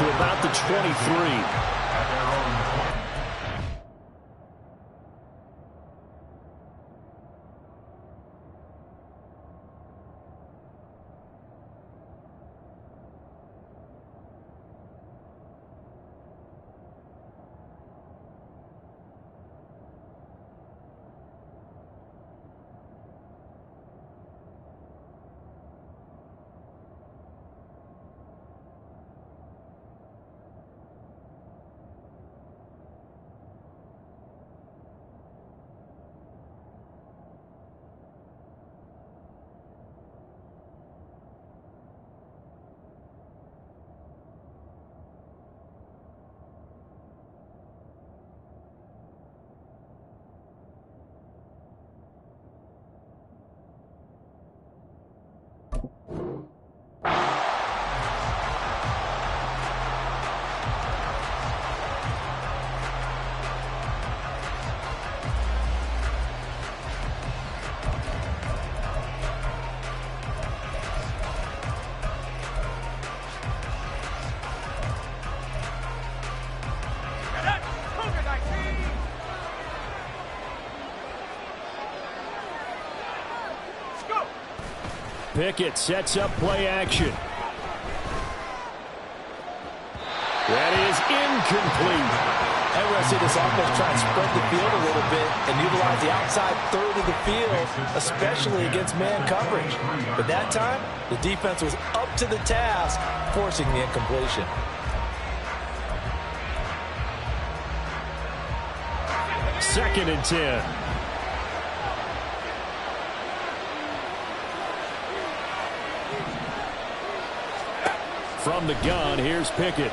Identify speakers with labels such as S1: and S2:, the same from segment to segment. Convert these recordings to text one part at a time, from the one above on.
S1: to about the 23. Pickett sets up play action. That is incomplete.
S2: And we're going to see this offense try and spread the field a little bit and utilize the outside third of the field, especially against man coverage. But that time, the defense was up to the task, forcing the incompletion.
S1: Second and 10. From the gun, here's Pickett.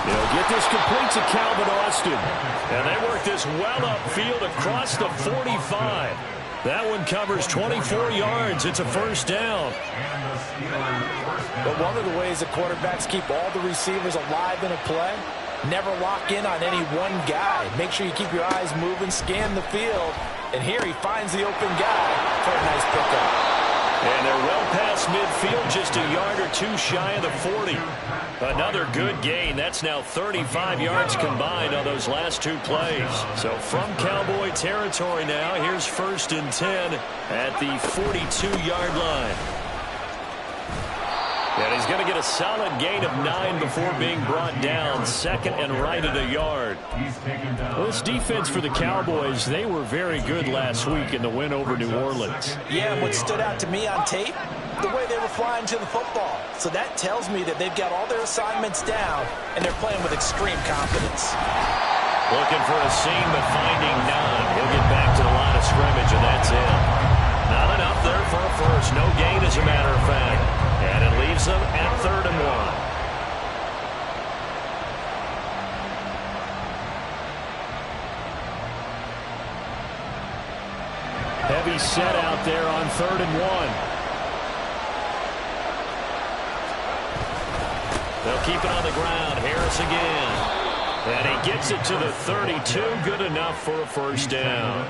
S1: He'll get this complete to Calvin Austin. And they work this well upfield across the 45. That one covers 24 yards. It's a first down.
S2: But one of the ways that quarterbacks keep all the receivers alive in a play, never lock in on any one guy. Make sure you keep your eyes moving, scan the field. And here he finds the open guy for a nice pickup.
S1: And they're well past midfield, just a yard or two shy of the 40. Another good gain. That's now 35 yards combined on those last two plays. So from Cowboy territory now, here's first and 10 at the 42-yard line. And he's going to get a solid gain of 9 before being brought down. Second and right at a yard. Well, this defense for the Cowboys, they were very good last week in the win over New Orleans.
S2: Yeah, what stood out to me on tape, the way they were flying to the football. So that tells me that they've got all their assignments down, and they're playing with extreme confidence.
S1: Looking for a seam, but finding none. He'll get back to the line of scrimmage, and that's it. Not enough there for a first. No gain, as a matter of fact. And it leaves them at 3rd and 1. Heavy set out there on 3rd and 1. They'll keep it on the ground. Harris again. And he gets it to the 32. Good enough for a first down.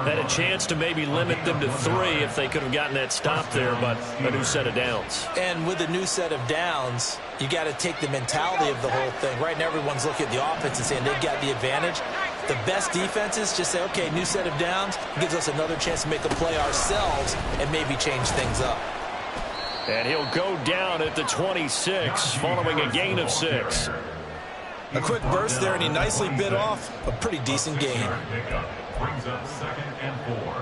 S1: Had a chance to maybe limit them to 3 if they could have gotten that stop there, but a new set of downs.
S2: And with a new set of downs, you got to take the mentality of the whole thing. Right now, everyone's looking at the offense and saying they've got the advantage. The best defenses just say, okay, new set of downs gives us another chance to make a play ourselves and maybe change things up.
S1: And he'll go down at the 26 following a gain of 6.
S2: A quick burst there, and he nicely bit off a pretty decent gain.
S3: Brings up 2nd and 4.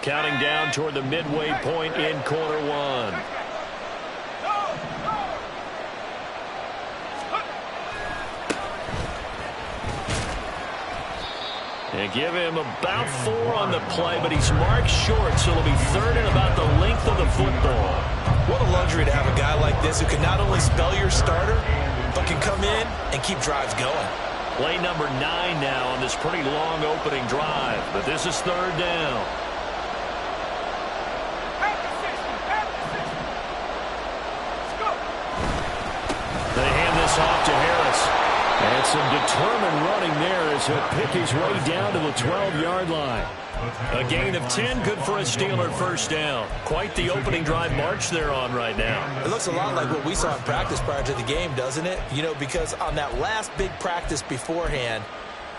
S1: Counting down toward the midway point in quarter 1. And give him about 4 on the play, but he's marked short, so it'll be 3rd and about the length of the football.
S2: What a luxury to have a guy like this who can not only spell your starter, but can come in and keep drives going.
S1: Play number 9 now on this pretty long opening drive, but this is 3rd down. They hand this off to Harris. And some determined running there as he'll pick his way down to the 12-yard line. A gain of 10, good for a Steeler first down. Quite the opening drive march they're on right now.
S2: It looks a lot like what we saw in practice prior to the game, doesn't it? You know, because on that last big practice beforehand,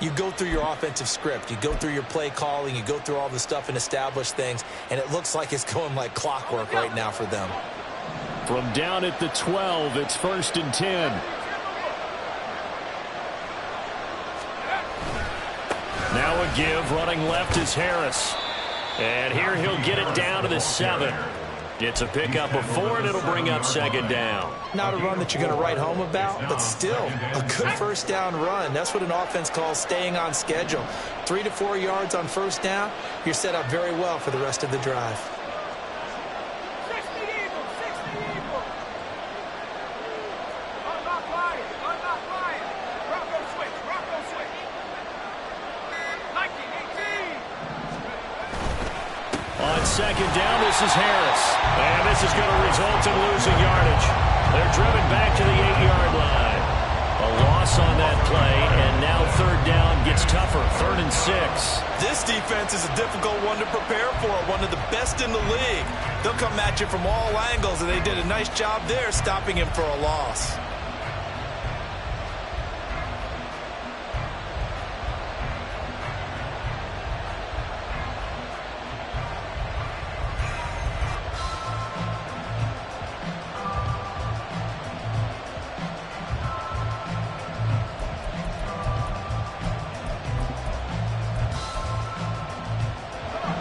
S2: you go through your offensive script. You go through your play calling. You go through all the stuff and establish things. And it looks like it's going like clockwork right now for them.
S1: From down at the 12, it's 1st and 10. Now a give, running left is Harris. And here he'll get it down to the 7. It's a pickup of 4, and it'll bring up 2nd down.
S2: Not a run that you're going to write home about, but still a good first down run. That's what an offense calls staying on schedule. 3 to 4 yards on first down, you're set up very well for the rest of the drive.
S1: On 2nd down, this is Harris. And this is going to result in losing yardage. They're driven back to the 8-yard line. A loss on that play, and now 3rd down gets tougher. 3rd and 6.
S2: This defense is a difficult one to prepare for, one of the best in the league. They'll come at you from all angles, and they did a nice job there stopping him for a loss.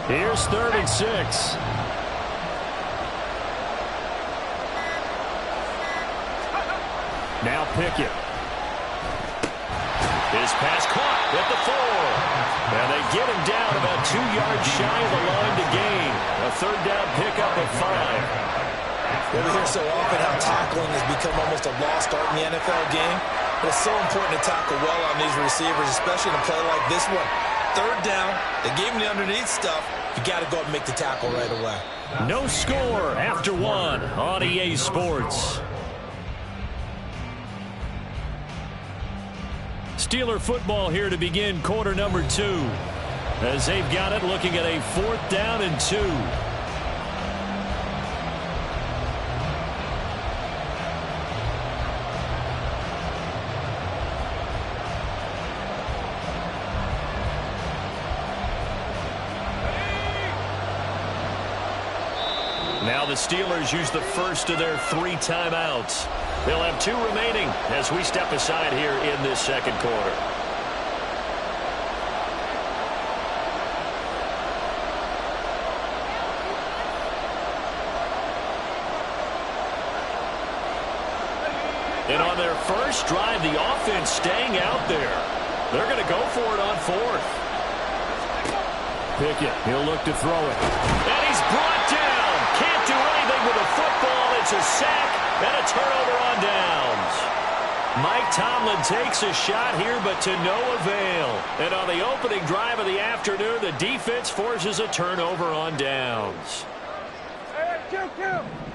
S1: Here's 3rd and 6. Now Pickett. His pass caught at the 4. And they get him down about 2 yards shy of the line to gain. A 3rd down pickup of 5.
S2: We hear so often how tackling has become almost a lost art in the NFL game. But it's so important to tackle well on these receivers, especially in a play like this one. 3rd down, they gave him the underneath stuff. You got to go and make the tackle right away.
S1: No score after 1 on EA Sports. Steeler football here to begin quarter number 2. As they've got it, looking at a 4th down and 2. Now the Steelers use the first of their 3 timeouts. They'll have 2 remaining as we step aside here in this 2nd quarter. And on their first drive, the offense staying out there. They're going to go for it on 4th. Pickett, he'll look to throw it. And he's brought down. Can't do anything with the football. It's a sack and a turnover on downs. Mike Tomlin takes a shot here, but to no avail. And on the opening drive of the afternoon, the defense forces a turnover on downs.
S4: Hey, kill.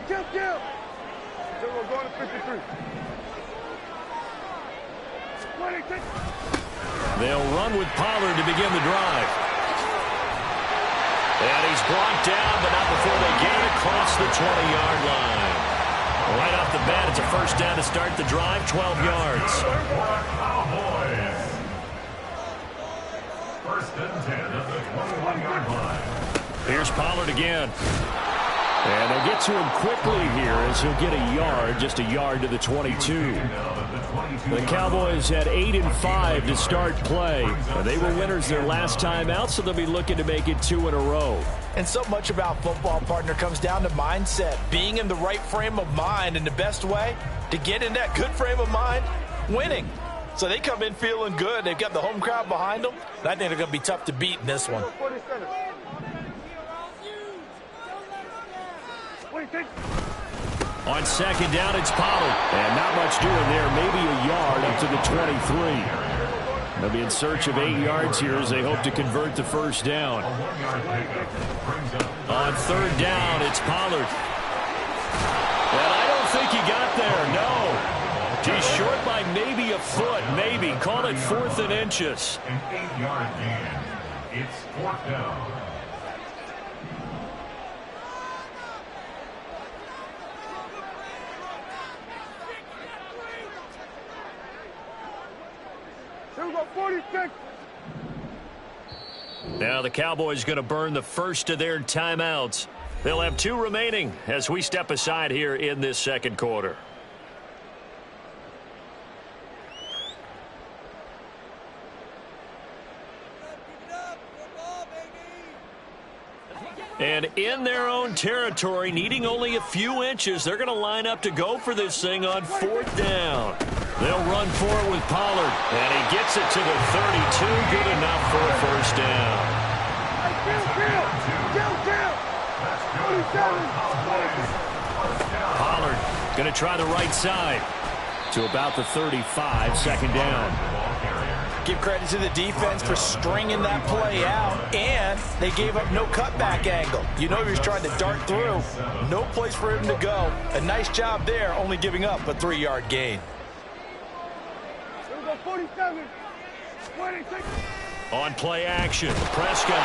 S4: So we're going to 53.
S1: They'll run with Pollard to begin the drive. And he's brought down, but not before they get it across the 20-yard line. Right off the bat, it's a first down to start the drive, 12 yards.
S3: First and 10 at the 21-yard line.
S1: Here's Pollard again. And they'll get to him quickly here as he'll get a yard, just a yard to the 22. The Cowboys had 8 and 5 to start play. They were winners their last time out, so they'll be looking to make it 2 in a row.
S2: And so much about football, partner, comes down to mindset. Being in the right frame of mind, and the best way to get in that good frame of mind, winning. So they come in feeling good. They've got the home crowd behind them. And I think they're going to be tough to beat in this one.
S1: On 2nd down, it's Pollard. And not much doing there. Maybe a yard up to the 23. They'll be in search of 8 yards here as they hope to convert the first down. On 3rd down, it's Pollard. And I don't think he got there, no. He's short by maybe a foot, maybe. Call it 4th and inches.
S3: An 8-yard gain. It's 4th down.
S4: Here we go, 46.
S1: Now the Cowboys going to burn the first of their timeouts. They'll have 2 remaining as we step aside here in this second quarter. And in their own territory, needing only a few inches, they're going to line up to go for this thing on 4th down. They'll run for it with Pollard, and he gets it to the 32. Good enough for a first down. Pollard going to try the right side to about the 35, second down.
S2: Give credit to the defense for stringing that play out, and they gave up no cutback angle. You know he was trying to dart through. No place for him to go. A nice job there, only giving up a 3-yard gain.
S4: Here we go, 47. 26.
S1: On play action, Prescott.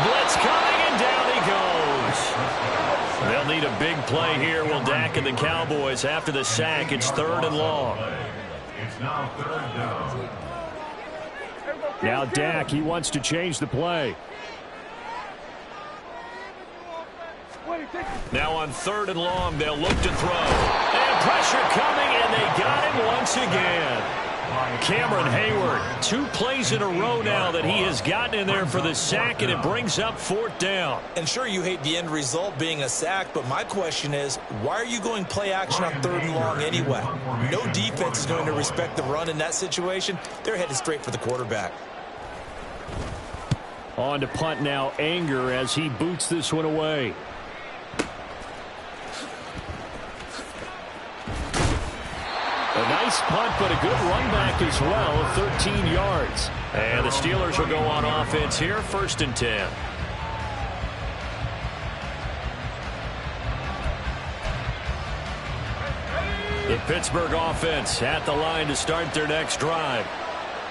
S1: Blitz coming, and down he goes. They'll need a big play here, will Dak and the Cowboys. After the sack, it's 3rd and long.
S3: It's now 3rd down.
S1: Now Dak, he wants to change the play. Now on 3rd and long, they'll look to throw. And pressure coming, and they got him once again. Cameron Hayward, 2 plays in a row now that he has gotten in there for the sack, and it brings up 4th down.
S2: And sure, you hate the end result being a sack, but my question is, why are you going play action on 3rd and long anyway? No defense is going to respect the run in that situation. They're headed straight for the quarterback.
S1: On to punt now, Anger, as he boots this one away. A nice punt, but a good run back as well of 13 yards. And the Steelers will go on offense here, 1st and 10. The Pittsburgh offense at the line to start their next drive.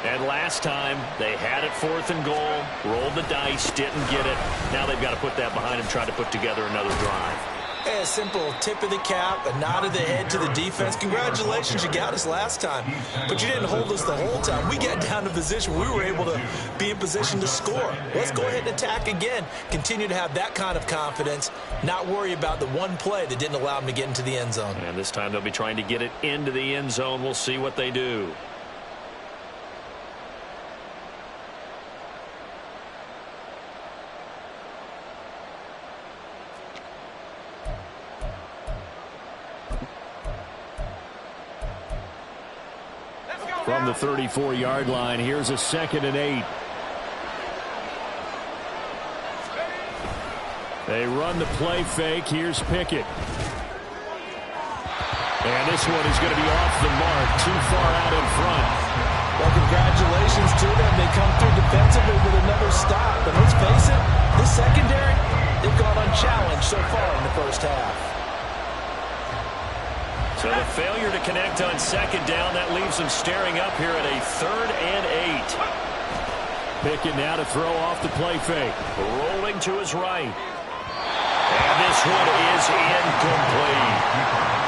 S1: And last time, they had it 4th and goal, rolled the dice, didn't get it. Now they've got to put that behind them, try to put together another drive.
S2: Hey, a simple tip of the cap, a nod of the head to the defense. Congratulations, you got us last time. But you didn't hold us the whole time. We got down to position. We were able to be in position to score. Let's go ahead and attack again. Continue to have that kind of confidence. Not worry about the one play that didn't allow them to get into the end zone.
S1: And this time they'll be trying to get it into the end zone. We'll see what they do. From the 34-yard line, here's a 2nd and 8. They run the play fake. Here's Pickett. And this one is going to be off the mark, too far out in front.
S2: Well, congratulations to them. They come through defensively with another stop. But let's face it, this secondary, they've gone unchallenged so far in the first half.
S1: So the failure to connect on 2nd down, that leaves them staring up here at a 3rd and 8. Pickett now to throw off the play fake. Rolling to his right. And this one is incomplete.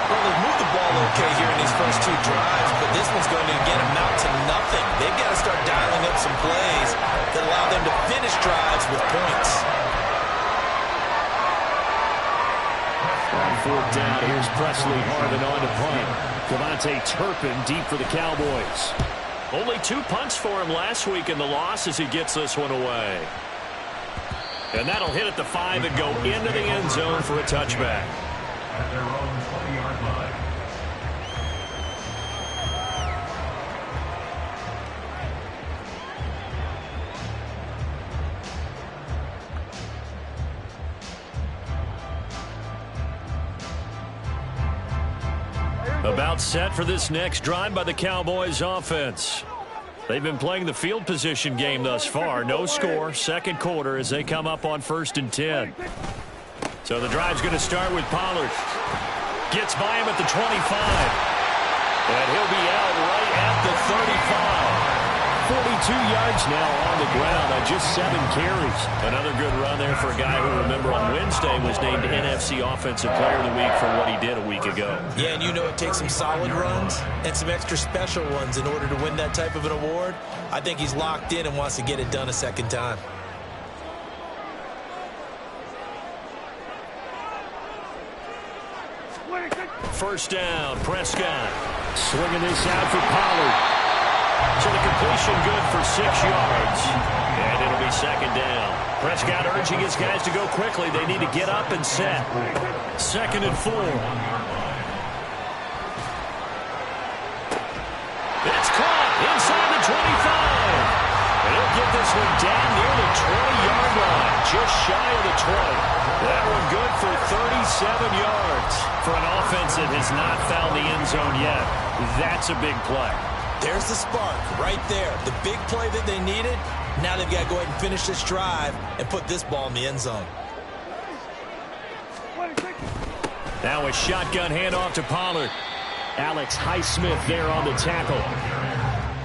S2: Well, they've moved the ball okay here in these first 2 drives, but this one's going to, again, amount to nothing. They've got to start dialing up some plays that allow them to finish drives with points.
S1: On 4th down, here's Presley Harvin on to punt. Devontae Turpin deep for the Cowboys. Only 2 punts for him last week in the loss as he gets this one away. And that'll hit at the 5 and go into the end zone for a touchback.
S3: At their own 20-yard line.
S1: About set for this next drive by the Cowboys offense. They've been playing the field position game thus far. No score, second quarter as they come up on 1st and 10. So the drive's going to start with Pollard. Gets by him at the 25. And he'll be out right at the 35. 42 yards now on the ground on just 7 carries. Another good run there for a guy who, remember, on Wednesday was named NFC Offensive Player of the Week for what he did a week ago.
S2: Yeah, and you know it takes some solid runs and some extra special ones in order to win that type of an award. I think he's locked in and wants to get it done a second time.
S1: First down, Prescott. Swinging this out for Pollard. So the completion good for 6 yards. And it'll be second down. Prescott urging his guys to go quickly. They need to get up and set. 2nd and 4. It's caught inside the 25. And he'll get this one down near the 20-yard line. Just shy of the 20. That one good for 37 yards. For an offense that has not found the end zone yet, that's a big play.
S2: There's the spark right there. The big play that they needed. Now they've got to go ahead and finish this drive and put this ball in the end zone.
S1: Now a shotgun handoff to Pollard. Alex Highsmith there on the tackle.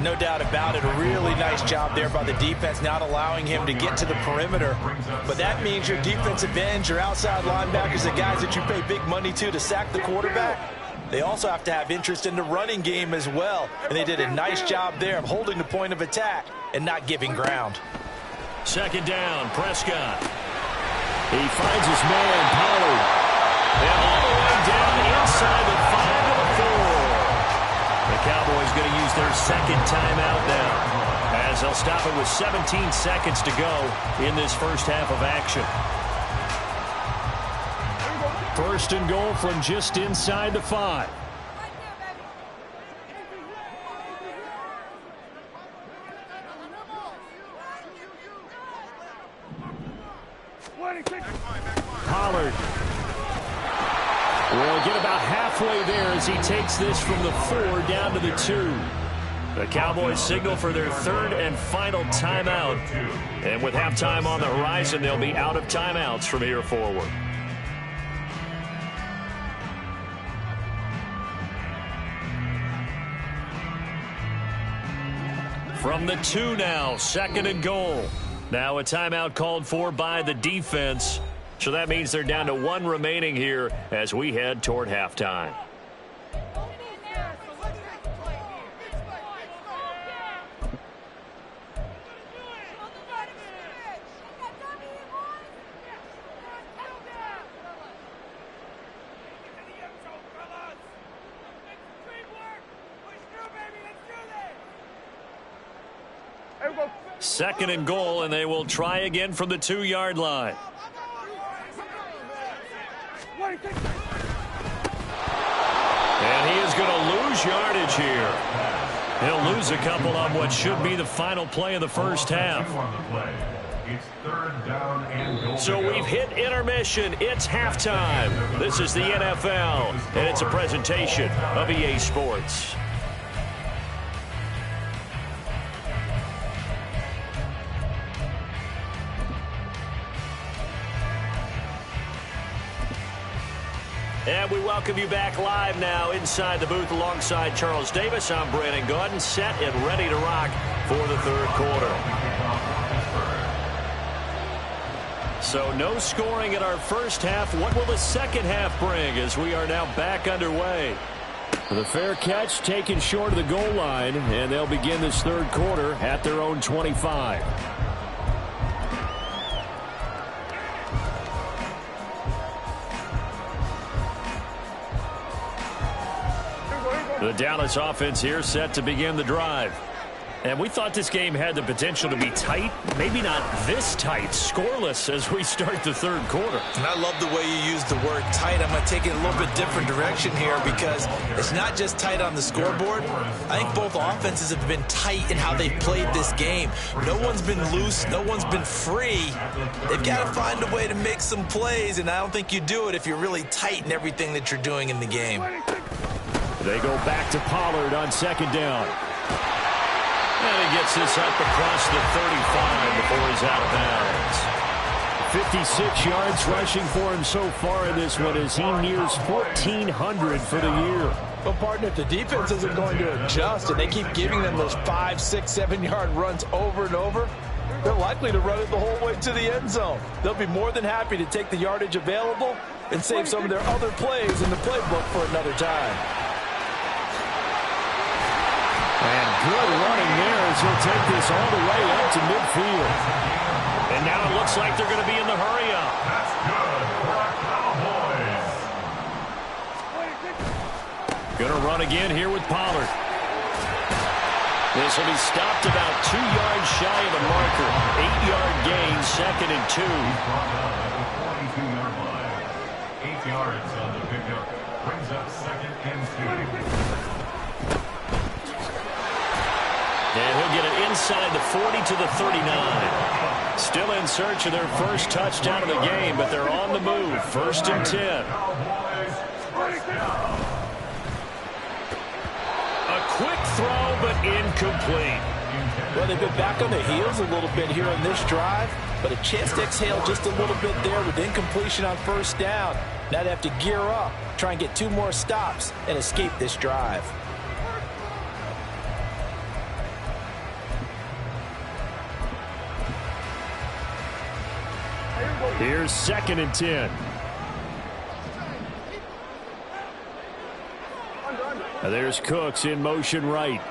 S2: No doubt about it. A really nice job there by the defense, not allowing him to get to the perimeter. But that means your defensive ends, your outside linebackers, the guys that you pay big money to sack the quarterback, they also have to have interest in the running game as well. And they did a nice job there of holding the point of attack and not giving ground.
S1: 2nd down, Prescott. He finds his man, Pollard. And all the way down inside the 5 to the 4. The Cowboys going to use their 2nd timeout now, as they'll stop it with 17 seconds to go in this first half of action. 1st and goal from just inside the 5. Pollard will get about halfway there as he takes this from the 4 down to the 2. The Cowboys signal for their 3rd and final timeout. And with halftime on the horizon, they'll be out of timeouts from here forward. From the 2 now, 2nd and goal. Now a timeout called for by the defense. So that means they're down to 1 remaining here as we head toward halftime. Second and goal, and they will try again from the 2-yard line. And he is going to lose yardage here. He'll lose a couple on what should be the final play of the first half. So we've hit intermission. It's halftime. This is the NFL, and it's a presentation of EA Sports. And we welcome you back live now inside the booth alongside Charles Davis. I'm Brandon Gaudin, set and ready to rock for the 3rd quarter. So no scoring in our first half. What will the second half bring as we are now back underway? The fair catch taken short of the goal line, and they'll begin this 3rd quarter at their own 25. The Dallas offense here set to begin the drive. And we thought this game had the potential to be tight, maybe not this tight, scoreless as we start the 3rd quarter.
S2: And I love the way you use the word tight. I'm going to take it a little bit different direction here because it's not just tight on the scoreboard. I think both offenses have been tight in how they've played this game. No one's been loose. No one's been free. They've got to find a way to make some plays, and I don't think you do it if you're really tight in everything that you're doing in the game.
S1: They go back to Pollard on 2nd down. And he gets this up across the 35 before he's out of bounds. 56 yards rushing for him so far in this one as he nears 1,400 for the year.
S2: Well, partner, if the defense isn't going to adjust and they keep giving them those 5, 6, 7-yard runs over and over, they're likely to run it the whole way to the end zone. They'll be more than happy to take the yardage available and save some of their other plays in the playbook for another time.
S1: And good running there as he'll take this all the way up to midfield. And now it looks like they're going to be in the hurry-up.
S3: That's good for our Cowboys.
S1: Going to run again here with Pollard. This will be stopped about 2 yards shy of the marker. 8-yard gain, 2nd and 2.
S3: Brought down at the 42-yard line. 8 yards on the pickup. Brings up 2nd and 2.
S1: And he'll get it inside the 40 to the 39. Still in search of their first touchdown of the game, but they're on the move. 1st and 10.
S3: Cowboys, first down.
S1: A quick throw, but incomplete.
S2: Well, they've been back on their heels a little bit here on this drive, but a chance to exhale just a little bit there with incompletion on 1st down. Now they have to gear up, try and get 2 more stops, and escape this drive.
S1: Here's 2nd and 10. There's Cooks in motion right.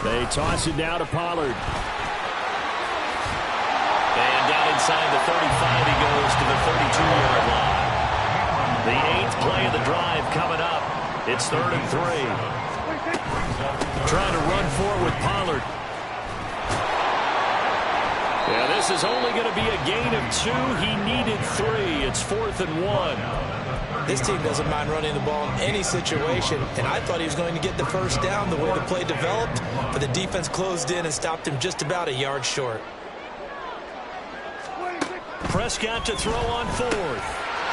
S1: They toss it now to Pollard. And down inside the 35 he goes to the 32-yard line. The 8th play of the drive coming up. It's 3rd and 3. Trying to run forward with Pollard. Yeah, this is only going to be a gain of 2. He needed 3. It's 4th and 1.
S2: This team doesn't mind running the ball in any situation, and I thought he was going to get the 1st down the way the play developed, but the defense closed in and stopped him just about a yard short.
S1: Prescott to throw on 4th.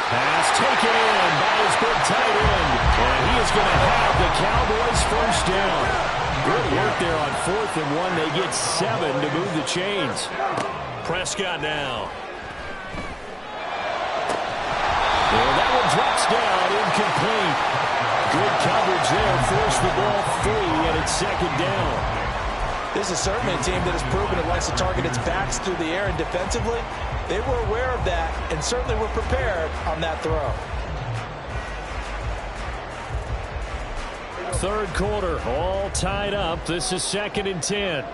S1: Pass taken in by his big tight end, and he is going to have the Cowboys 1st down. Good work there on 4th and 1. They get 7 to move the chains. Prescott now. Well, that one drops down, incomplete. Good coverage there, forced the ball free, and it's 2nd down.
S2: This is certainly a team that has proven it likes to target its backs through the air, and defensively, they were aware of that and certainly were prepared on that throw.
S1: 3rd quarter, all tied up. This is 2nd and 10.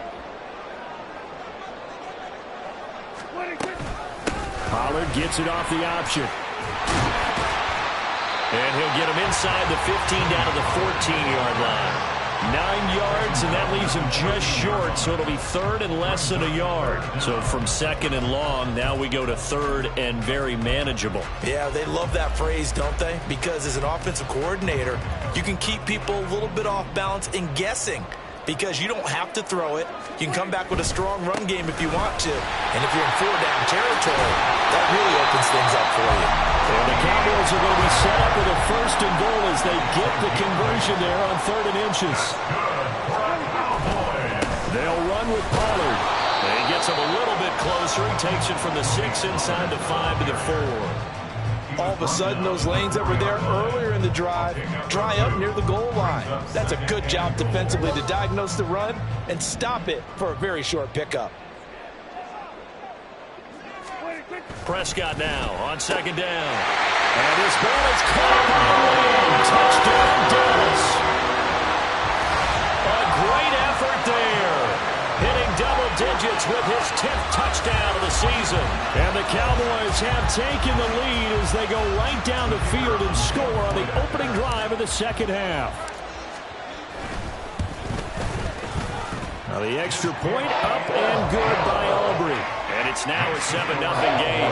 S1: Pollard gets it off the option. And he'll get him inside the 15 down to the 14-yard line. 9 yards, and that leaves him just short, so it'll be 3rd and less than a yard. So from 2nd and long, now we go to 3rd and very manageable.
S2: Yeah, they love that phrase, don't they? Because as an offensive coordinator, you can keep people a little bit off balance and guessing because you don't have to throw it. You can come back with a strong run game if you want to. And if you're in 4-down territory, that really opens things up for you.
S1: And the Cowboys are going to be set up with a 1st and goal as they get the conversion there on 3rd and inches. They'll run with Pollard. And he gets him a little bit closer. He takes it from the 6 inside the 5 to the 4.
S2: All of a sudden, those lanes that were there earlier in the drive dry up near the goal line. That's a good job defensively to diagnose the run and stop it for a very short pickup.
S1: Prescott now on 2nd down. And this ball is caught by Lamb. Touchdown, Dallas. A great effort there. Hitting double digits with his 10th touchdown of the season. And the Cowboys have taken the lead as they go right down the field and score on the opening drive of the 2nd half. Now the extra point up and good by Aubrey. And it's now a 7-0 game.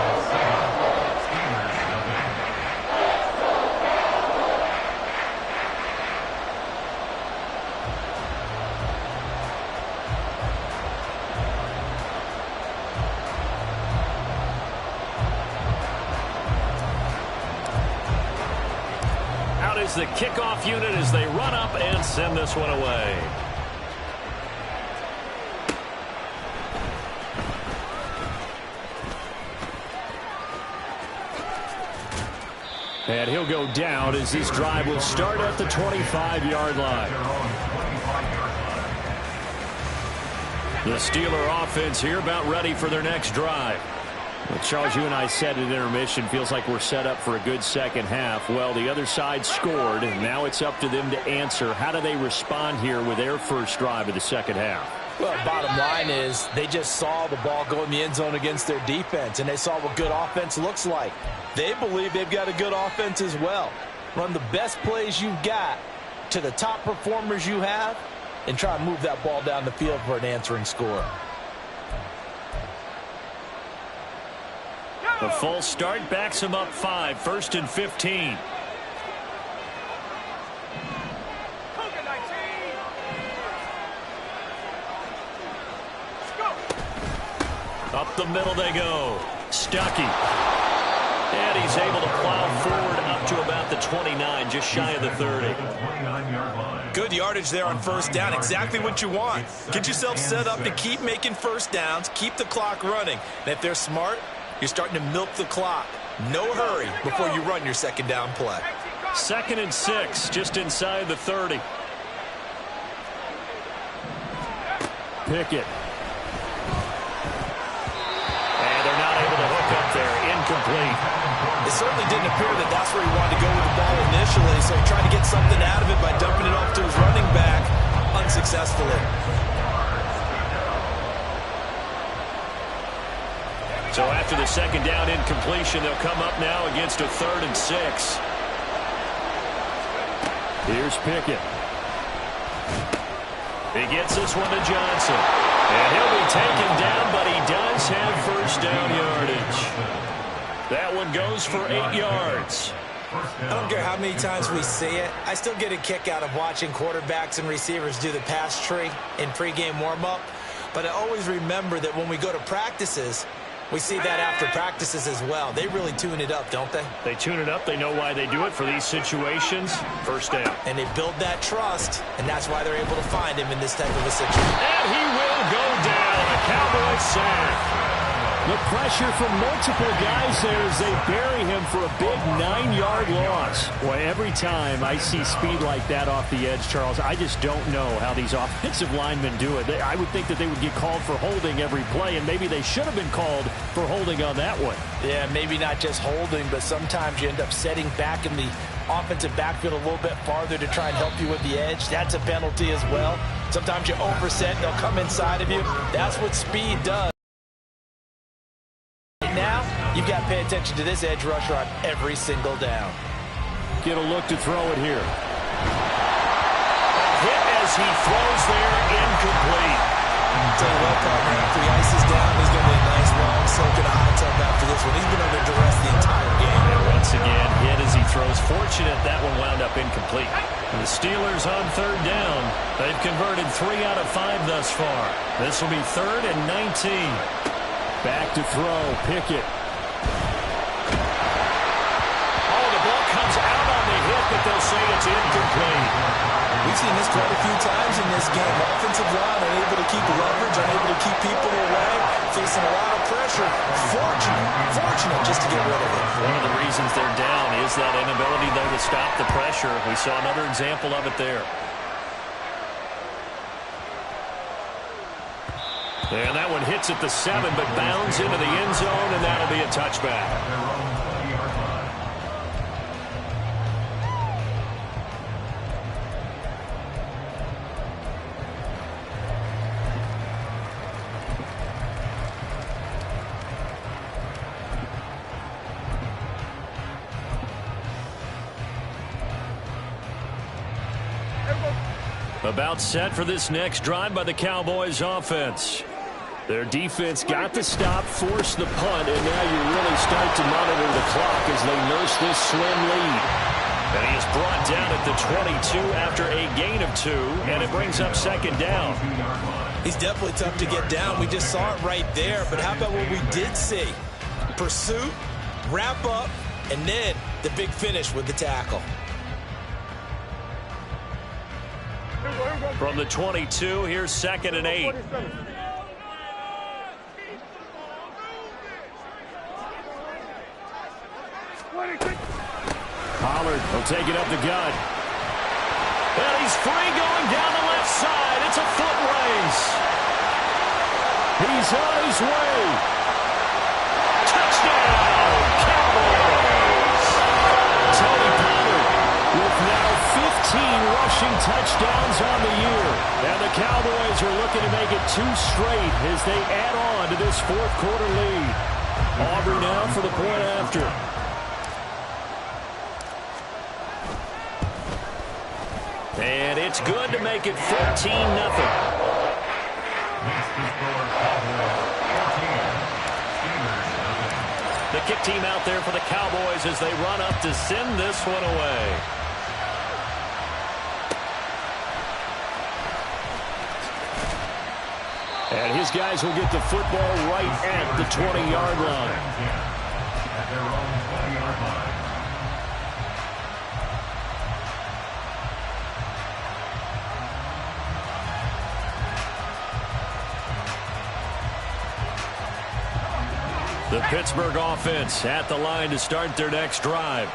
S1: Out is the kickoff unit as they run up and send this one away. And he'll go down as this drive will start at the 25-yard line. The Steeler offense here about ready for their next drive. Well, Charles, you and I said at intermission, feels like we're set up for a good second half. Well, the other side scored, and now it's up to them to answer. How do they respond here with their first drive of the second half?
S2: Well, bottom line is they just saw the ball go in the end zone against their defense, and they saw what good offense looks like. They believe they've got a good offense as well. Run the best plays you've got to the top performers you have and try and move that ball down the field for an answering score.
S1: The false start backs him up 5, 1st and 15. Up the middle they go. Stuckey. And he's able to plow forward up to about the 29, just shy of the 30.
S2: Good yardage there on first down. Exactly what you want. Get yourself set up to keep making first downs, keep the clock running. And if they're smart, you're starting to milk the clock. No hurry before you run your second down play.
S1: 2nd and 6, just inside the 30. Pickett. And they're not able to hook up there. Incomplete.
S2: It certainly didn't appear that that's where he wanted to go with the ball initially, so he tried to get something out of it by dumping it off to his running back unsuccessfully.
S1: So after the second down incompletion, they'll come up now against a 3rd and 6. Here's Pickett. He gets this one to Johnson. And he'll be taken down, but he does have first down yardage. That one goes for 8 yards.
S2: I don't care how many times we see it. I still get a kick out of watching quarterbacks and receivers do the pass tree in pregame warm-up. But I always remember that when we go to practices, we see that after practices as well. They really tune it up, don't they?
S1: They tune it up. They know why they do it for these situations. First down.
S2: And they build that trust, and that's why they're able to find him in this type of a situation.
S1: And he will go down. A Cowboy sack. The pressure from multiple guys there as they bury him for a big 9-yard loss. Boy, every time I see speed like that off the edge, Charles, I just don't know how these offensive linemen do it. I would think that they would get called for holding every play, and maybe they should have been called for holding on that one.
S2: Yeah, maybe not just holding, but sometimes you end up setting back in the offensive backfield a little bit farther to try and help you with the edge. That's a penalty as well. Sometimes you overset, they'll come inside of you. That's what speed does. Now, you've got to pay attention to this edge rusher on every single down.
S1: Get a look to throw it here. Hit as he throws there, incomplete.
S2: Tell you what, partner, after he ices down, he's going to be a nice long soak in a hot tub after this one. He's been under duress the entire game.
S1: And once again, hit as he throws. Fortunate that one wound up incomplete. And the Steelers on 3rd down. They've converted 3 out of 5 thus far. This will be 3rd and 19. Back to throw, Pickett. Oh, the ball comes out on the hit, but they'll say it's incomplete.
S2: We've seen this quite a few times in this game. Offensive line unable to keep leverage, unable to keep people away, facing a lot of pressure. Fortunate just to get rid of it.
S1: One of the reasons they're down is that inability, though, to stop the pressure. We saw another example of it there. And that one hits at the 7, but bounds into the end zone, and that'll be a touchback. About set for this next drive by the Cowboys offense. Their defense got the stop, forced the punt, and now you really start to monitor the clock as they nurse this slim lead. And he is brought down at the 22 after a gain of 2, and it brings up 2nd down.
S2: He's definitely tough to get down. We just saw it right there, but how about what we did see? Pursuit, wrap up, and then the big finish with the tackle.
S1: From the 22, here's 2nd and 8. Pollard will take it up the gut. And he's free going down the left side. It's a foot race. He's on his way. Touchdown, Cowboys. Tony Pollard with now 15 rushing touchdowns on the year. And the Cowboys are looking to make it 2 straight as they add on to this fourth quarter lead. Aubrey now for the point after. And it's good to make it 14-0. The kick team out there for the Cowboys as they run up to send this one away. And his guys will get the football right at the 20-yard line.
S3: At their own 20-yard line.
S1: The Pittsburgh offense at the line to start their next drive.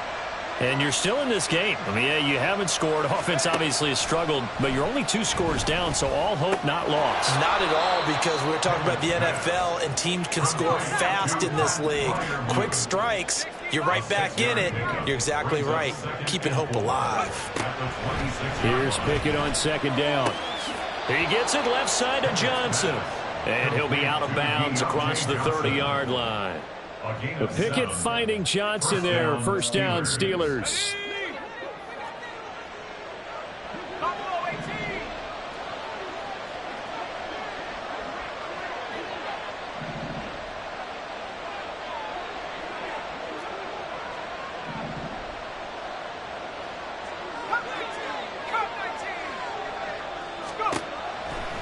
S1: And you're still in this game. I mean, yeah, you haven't scored. Offense obviously has struggled, but you're only 2 scores down, so all hope not lost.
S2: Not at all, because we're talking about the NFL, and teams can score fast in this league. Quick strikes, you're right back in it. You're exactly right. Keeping hope alive.
S1: Here's Pickett on second down. He gets it left side to Johnson. And he'll be out of bounds across the 30-yard line. The Pickett finding Johnson there. First down, Steelers.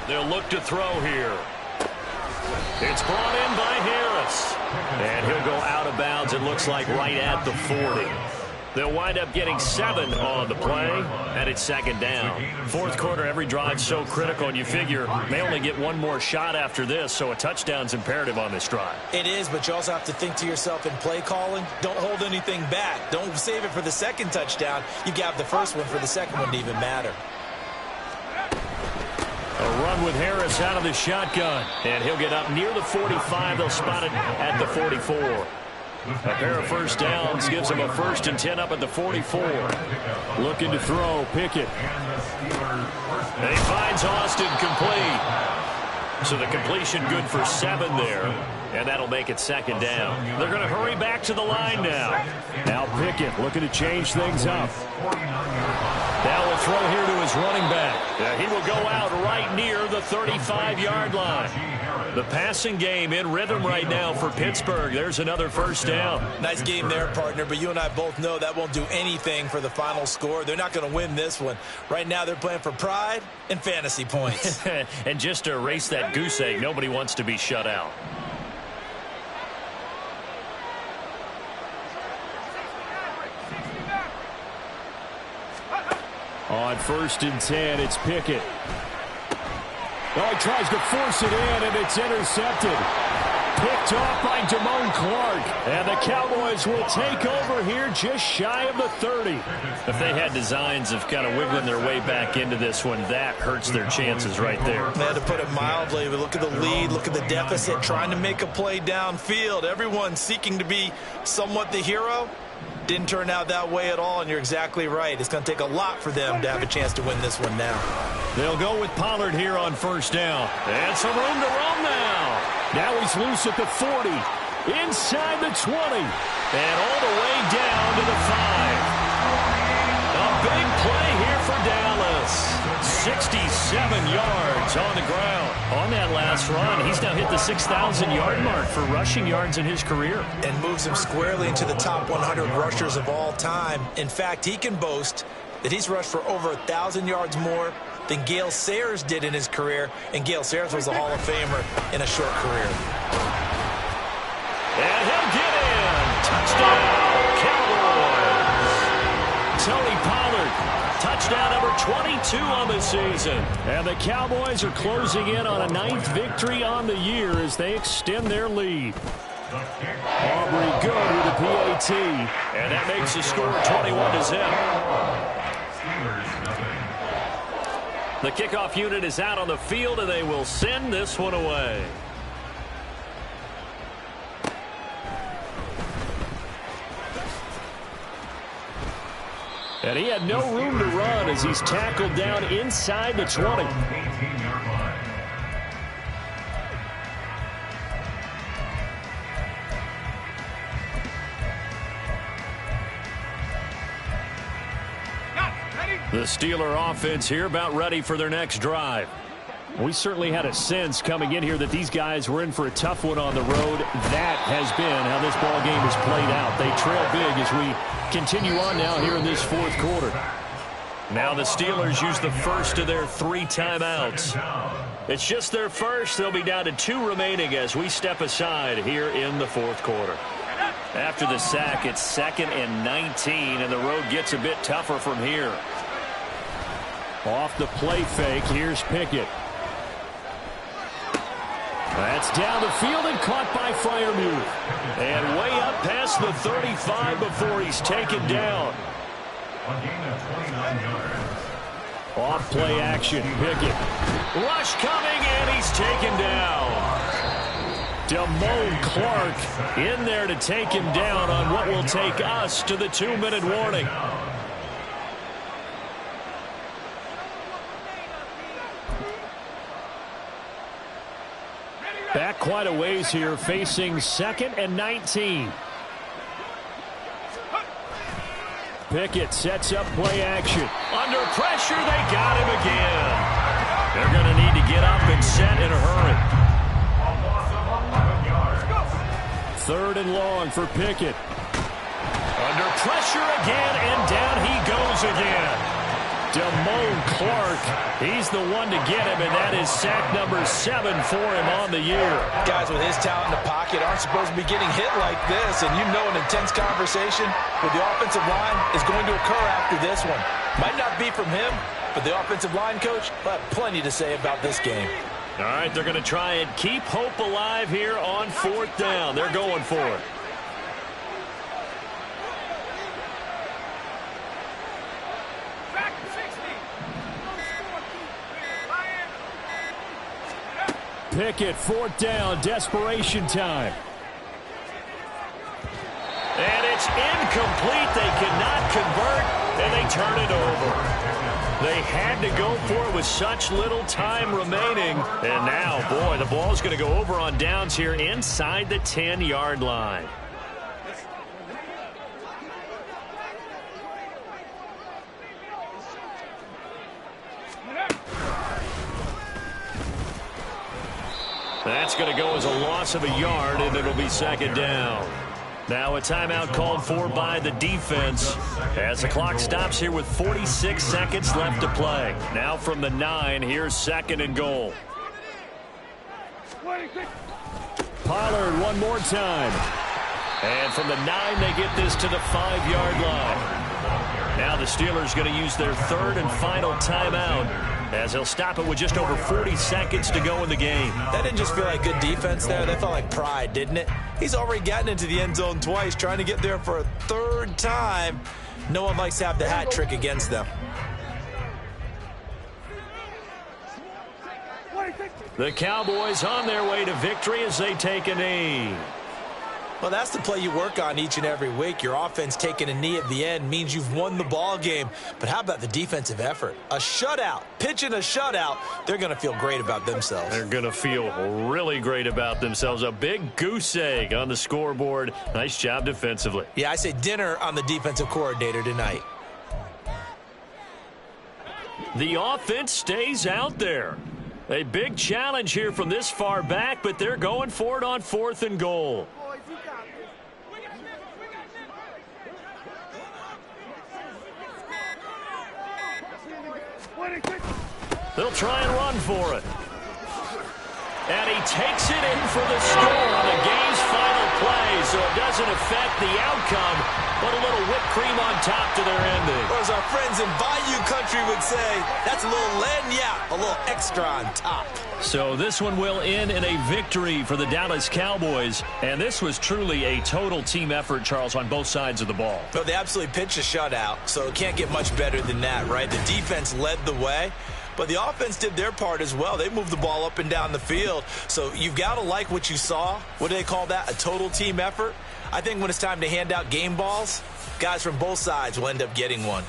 S1: They'll look to throw here. It's brought in by Harris. And he'll go out of bounds, it looks like, right at the 40. They'll wind up getting 7 on the play, and it's second down. Fourth quarter, every drive's so critical, and you figure they only get 1 more shot after this, so a touchdown's imperative on this drive.
S2: It is, but you also have to think to yourself in play calling, don't hold anything back. Don't save it for the second touchdown. You got the first one for the second one to even matter.
S1: A run with Harris out of the shotgun. And he'll get up near the 45. They'll spot it at the 44. A pair of first downs gives him a 1st and 10 up at the 44. Looking to throw, Pickett. And he finds Austin complete. So the completion good for 7 there. And that'll make it second down. They're going to hurry back to the line now. Now Pickett looking to change things up. Now we'll throw here to his running back. He will go out right near the 35-yard line. The passing game in rhythm right now for Pittsburgh. There's another first down.
S2: Nice game there, partner, but you and I both know that won't do anything for the final score. They're not going to win this one. Right now they're playing for pride and fantasy points.
S1: And just to erase that goose egg, nobody wants to be shut out. On 1st and 10, it's Pickett. Oh, he tries to force it in, and it's intercepted. Picked off by Damone Clark. And the Cowboys will take over here just shy of the 30. If they had designs of kind of wiggling their way back into this one, that hurts their chances right there.
S2: They had to put it mildly, but look at the lead, look at the deficit, trying to make a play downfield. Everyone seeking to be somewhat the hero. Didn't turn out that way at all, and you're exactly right. It's going to take a lot for them to have a chance to win this one now.
S1: They'll go with Pollard here on first down. And some room to roam now. Now he's loose at the 40, inside the 20, and all the way down to the 5. A big play here for Dallas. 67 yards on the ground. On that last run, he's now hit the 6,000-yard mark for rushing yards in his career.
S2: And moves him squarely into the top 100 rushers of all time. In fact, he can boast that he's rushed for over 1,000 yards more than Gale Sayers did in his career. And Gale Sayers was a Hall of Famer in a short career.
S1: And he'll get in. Touchdown, Cowboys. Tony Pollard. Touchdown number 22 on the season. And the Cowboys are closing in on a 9th victory on the year as they extend their lead. Aubrey good with a PAT. And that makes the score 21-0. The kickoff unit is out on the field, and they will send this one away. And he had no room to run as he's tackled down inside the 20. The Steeler offense here about ready for their next drive. We certainly had a sense coming in here that these guys were in for a tough one on the road. That has been how this ball game has played out. They trail big as we continue on now here in this fourth quarter. Now the Steelers use the first of their 3 timeouts. It's just their first. They'll be down to 2 remaining as we step aside here in the fourth quarter. After the sack, it's 2nd and 19, and the road gets a bit tougher from here. Off the play fake, here's Pickett. That's down the field and caught by Freiermuth. And way up past the 35 before he's taken down.
S3: A gain of 29 yards.
S1: Off play action, Pickett. Rush coming, and he's taken down. Damone Clark in there to take him down on what will take us to the 2-minute warning. Back quite a ways here, facing 2nd and 19. Pickett sets up play action. Under pressure, they got him again. They're going to need to get up and set in a hurry.
S3: A loss of 11 yards.
S1: 3rd and long for Pickett. Under pressure again, and down he goes again. Damone Clark, he's the one to get him, and that is sack number 7 for him on the year.
S2: Guys with his talent in the pocket aren't supposed to be getting hit like this, and you know an intense conversation with the offensive line is going to occur after this one. Might not be from him, but the offensive line coach will have plenty to say about this game.
S1: All right, they're going to try and keep hope alive here on 4th down. They're going for it. Pickett, 4th down, desperation time. And it's incomplete. They cannot convert, and they turn it over. They had to go for it with such little time remaining. And now, boy, the ball's going to go over on downs here inside the 10-yard line. That's going to go as a loss of a yard, and it'll be 2nd down. Now a timeout called for by the defense as the clock stops here with 46 seconds left to play. Now from the 9, here's 2nd and goal. Pollard one more time. And from the 9, they get this to the 5-yard line. Now the Steelers going to use their 3rd and final timeout as they'll stop it with just over 40 seconds to go in the game.
S2: That didn't just feel like good defense there. That felt like pride, didn't it? He's already gotten into the end zone twice, trying to get there for a 3rd time. No one likes to have the hat trick against them.
S1: The Cowboys on their way to victory as they take a knee.
S2: Well, that's the play you work on each and every week. Your offense taking a knee at the end means you've won the ball game. But how about the defensive effort? A shutout, pitching a shutout. They're going to feel great about themselves.
S1: They're going to feel really great about themselves. A big goose egg on the scoreboard. Nice job defensively.
S2: Yeah, I say dinner on the defensive coordinator tonight.
S1: The offense stays out there. A big challenge here from this far back, but they're going for it on 4th and goal. They'll try and run for it. And he takes it in for the score on the game's final play, so it doesn't doesn't affect the outcome, but a little whipped cream on top to their ending.
S2: Or as our friends in Bayou Country would say, that's a little lagniappe, a little extra on top.
S1: So this one will end in a victory for the Dallas Cowboys. And this was truly a total team effort, Charles, on both sides of the ball.
S2: But they absolutely pitched a shutout, so it can't get much better than that, right? The defense led the way, but the offense did their part as well. They moved the ball up and down the field. So you've got to like what you saw. What do they call that? A total team effort? I think when it's time to hand out game balls, guys from both sides will end up getting one.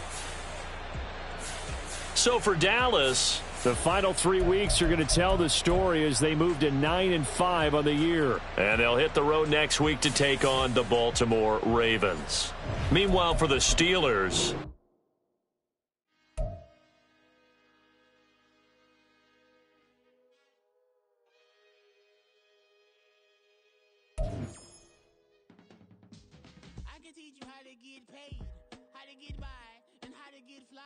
S1: So for Dallas, the final 3 weeks are going to tell the story as they move to 9-5 on the year. And they'll hit the road next week to take on the Baltimore Ravens. Meanwhile, for the Steelers,
S5: I can teach you how to get paid, how to get by, and how to get fly.